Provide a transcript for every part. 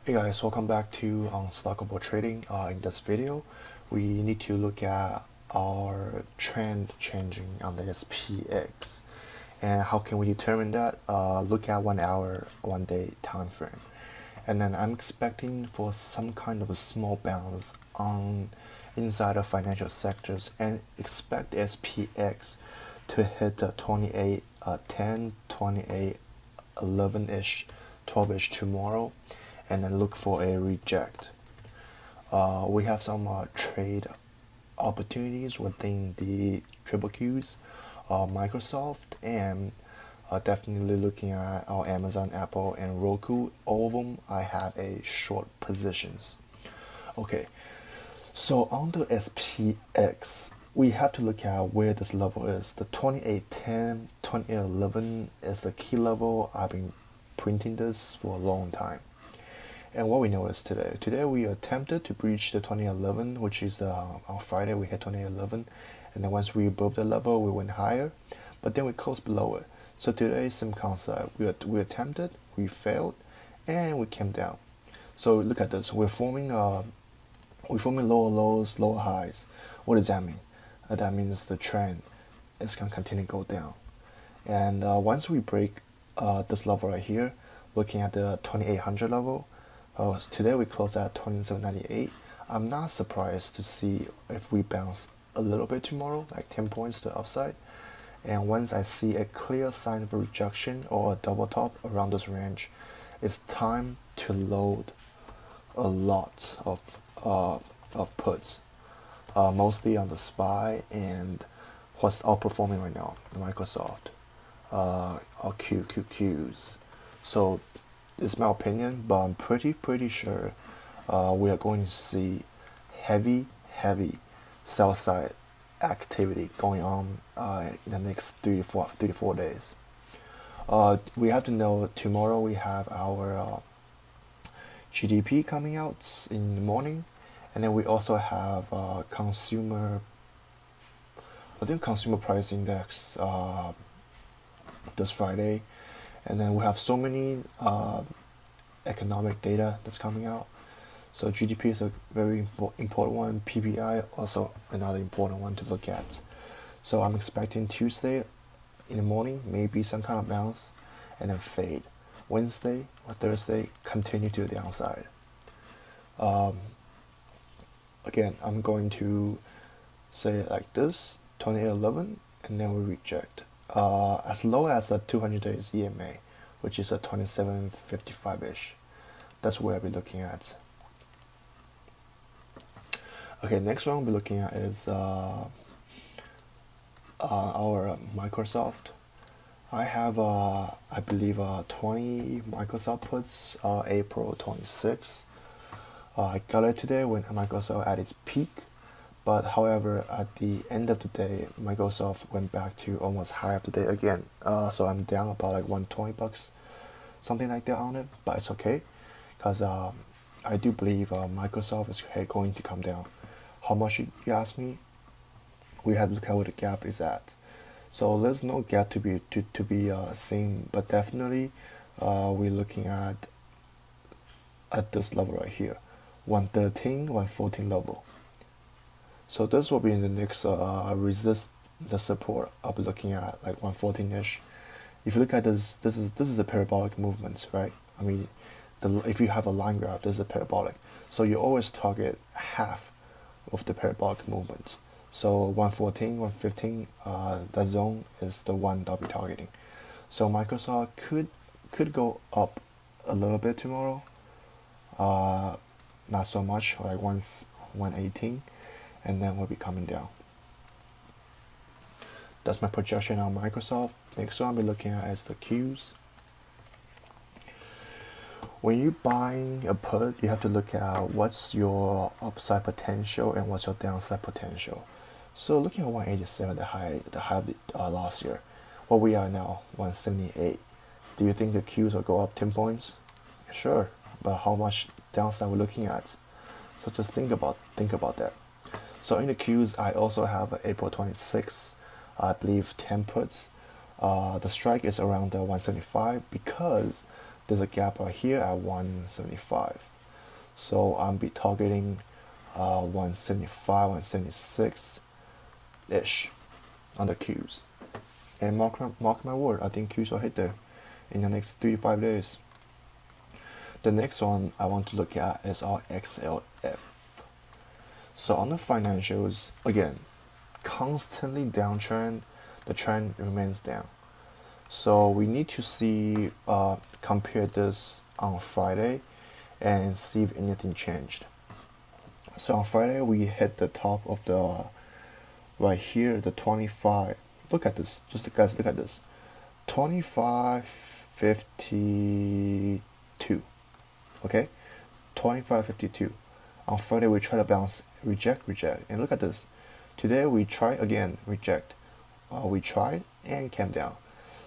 Hey guys, welcome back to Unstockable Trading. In this video, we need to look at our trend changing on the SPX. And how can we determine that? Look at 1 hour, 1 day time frame. And then I'm expecting for some kind of a small bounce on inside of financial sectors and expect SPX to hit the 28, 10, 28, 11-ish, 12-ish tomorrow, and then look for a reject. We have some trade opportunities within the triple Qs, Microsoft, and definitely looking at our Amazon, Apple, and Roku. All of them I have a short positions. Okay, so on the SPX, we have to look at where this level is. The 2810, 2811 is the key level. I've been printing this for a long time. And what we noticed today we attempted to breach the 2011, which is on Friday we hit 2011, and then once we above the level we went higher, but then we closed below it. So today, same concept. We attempted, we failed, and we came down. So look at this. We're forming lower lows, lower highs. What does that mean? That means the trend is gonna continue to go down. And once we break this level right here, looking at the 2800 level. Today we closed at 2798. I'm not surprised to see if we bounce a little bit tomorrow, like 10 points to the upside. And once I see a clear sign of a rejection or a double top around this range, it's time to load a lot of puts, mostly on the SPY and what's outperforming right now, Microsoft, our QQQs. So it's my opinion, but I'm pretty sure we are going to see heavy sell side activity going on in the next 3 to 4 days. We have to know tomorrow we have our GDP coming out in the morning, and then we also have consumer price index this Friday. And then we have so many economic data that's coming out. So GDP is a very important one. PPI also another important one to look at. So I'm expecting Tuesday in the morning, maybe some kind of bounce, and then fade. Wednesday or Thursday, continue to the downside. Again, I'm going to say it like this, 2811, and then we reject. As low as the 200 days EMA, which is a 2755-ish. That's where I'll be looking at. Okay, next one I'll be looking at is our Microsoft. I have, I believe, 20 Microsoft puts, April 26th. I got it today when Microsoft at its peak. But however, at the end of the day, Microsoft went back to almost high of the day again. So I'm down about like $120, something like that on it. But it's okay, because I do believe Microsoft is going to come down. How much you ask me? We have to look at where the gap is at. So there's no gap to be seen, but definitely we're looking at this level right here, 113, 114 level. So this will be in the next resist the support. I'll be looking at like 114-ish. If you look at this is a parabolic movement, right? I mean, if you have a line graph, this is a parabolic. So you always target half of the parabolic movement. So 114, 115, that zone is the one that I'll be targeting. So Microsoft could go up a little bit tomorrow. Not so much, like 118. And then we'll be coming down. That's my projection on Microsoft. Next one I'll be looking at is the Qs. When you're buying a put, you have to look at what's your upside potential and what's your downside potential. So looking at 187, the high of the, last year, what we are now, 178. Do you think the Qs will go up 10 points? Sure, but how much downside we're looking at? So just think about that. So in the Qs, I also have April 26th, I believe 10 puts. The strike is around the 175 because there's a gap right here at 175. So I'll be targeting 175, 176 ish on the Qs. And mark my word, I think Qs will hit there in the next 3 to 5 days. The next one I want to look at is our XLF. So on the financials, again, constantly downtrend, the trend remains down. So we need to see, compare this on Friday and see if anything changed. So on Friday we hit the top of the, right here, the 25. Look at this, just guys, look at this, 25.52. Okay, 25.52. On Friday we try to bounce, reject, and look at this. Today we try again, reject. We tried and came down.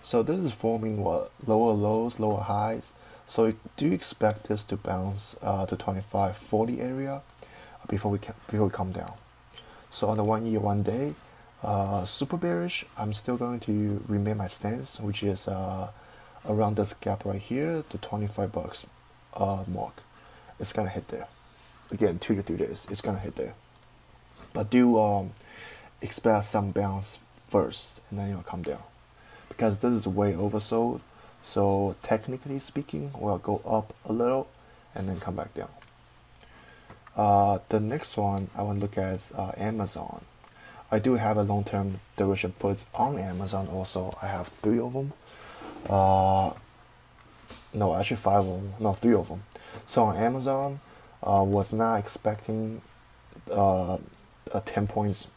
So this is forming what, lower lows, lower highs. So do you expect this to bounce to 25.40 area before we come down? So on the 1 year, 1 day, super bearish. I'm still going to remain my stance, which is around this gap right here, the 25 bucks mark. It's gonna hit there. Again, 2 to 3 days, it's gonna hit there. But do expect some bounce first, and then it'll come down, because this is way oversold. So technically speaking, we'll go up a little and then come back down. The next one I want to look at is Amazon. I do have a long-term duration puts on Amazon also. I have 3 of them. No, actually 5 of them. No, 3 of them. So on Amazon, was not expecting a 10 points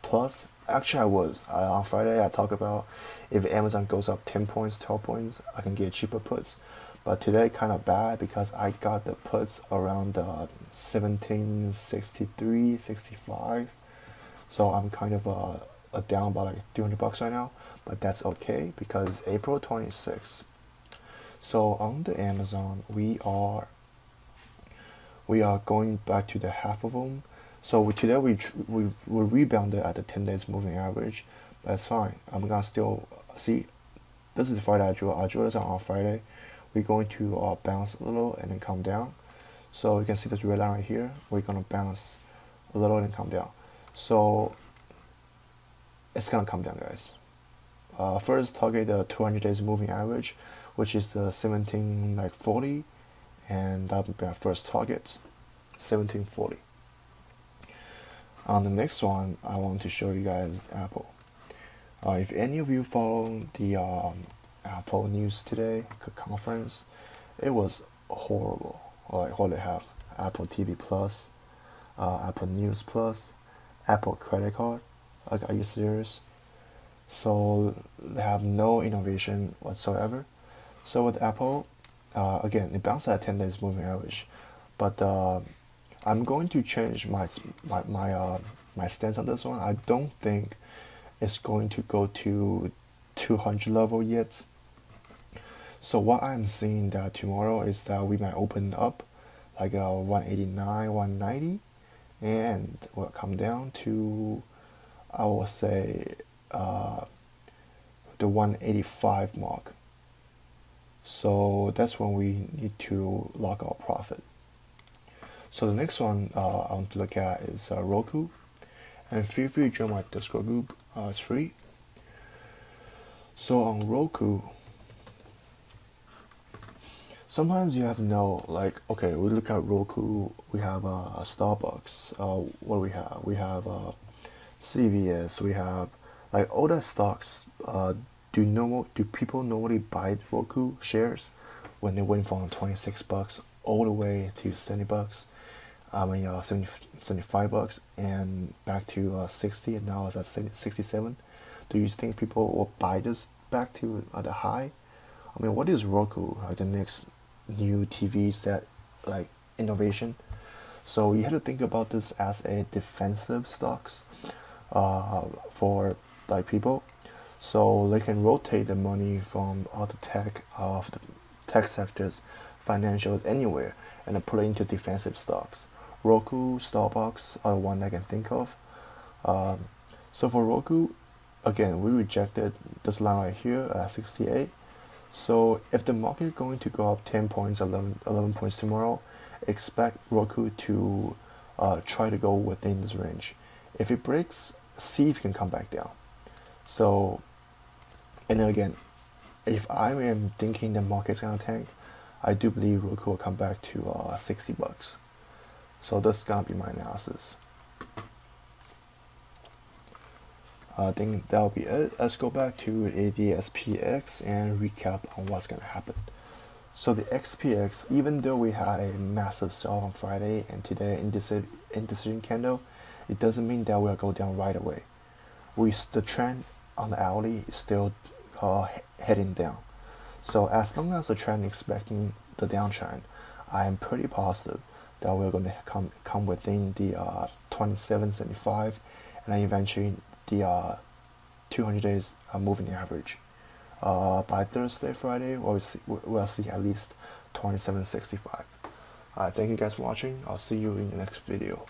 plus. Actually, I was. On Friday, I talked about if Amazon goes up 10 points, 12 points, I can get cheaper puts. But today, kind of bad because I got the puts around 1763, 65. So I'm kind of down by like 300 bucks right now. But that's okay because April 26th. So on the Amazon, we are going back to the half of them. So today we rebounded at the 10 days moving average. That's fine. I'm gonna still see. This is the Friday I drew. I drew this on Friday. We're going to bounce a little and then come down. So you can see this red line right here. We're gonna bounce a little and come down. So it's gonna come down, guys. First target the 200 days moving average, which is the 1740, and that would be our first target, 1740. On the next one, I want to show you guys Apple. If any of you follow the Apple news today, conference, it was horrible. Like what they have, Apple TV Plus, Apple News Plus, Apple credit card. Like, are you serious? So they have no innovation whatsoever. So with Apple, again, it bounced at 10 days moving average, but I'm going to change my stance on this one. I don't think it's going to go to 200 level yet. So what I'm seeing that tomorrow is that we might open up like a 189, 190, and will come down to, I will say, the 185 mark. So that's when we need to lock our profit. So the next one I want to look at is ROKU, and feel free to join my Discord group. It's free. So on ROKU, sometimes you have to know, like, okay, we look at ROKU, we have a Starbucks, what do we have? We have CVS, we have like all that stocks. Do people normally buy ROKU shares when they went from 26 bucks all the way to 70 bucks? 75 bucks and back to 60, and now it's at 67. Do you think people will buy this back to the high? I mean, what is ROKU? Like the next new TV set, like innovation? So you have to think about this as a defensive stocks for like people, so they can rotate the money from all the tech of the tech sectors, financials, anywhere, and then put it into defensive stocks. ROKU, Starbucks are the one I can think of. So for ROKU, again, we rejected this line right here at 68. So if the market is going to go up 10 points, 11 points tomorrow, expect Roku to try to go within this range. If it breaks, see if it can come back down. So, and then again, if I am thinking the market's gonna tank, I do believe Roku will come back to $60. So that's gonna be my analysis. I think that'll be it. Let's go back to the SPX and recap on what's gonna happen. So the XPX, even though we had a massive sell on Friday and today indecision candle, it doesn't mean that we'll go down right away. The trend on the hourly is still heading down. So as long as the trend is expecting the downtrend, I am pretty positive that we're going to come within the 27.75 and then eventually the 200 days moving average. By Thursday, Friday, we'll see at least 27.65. Thank you guys for watching. I'll see you in the next video.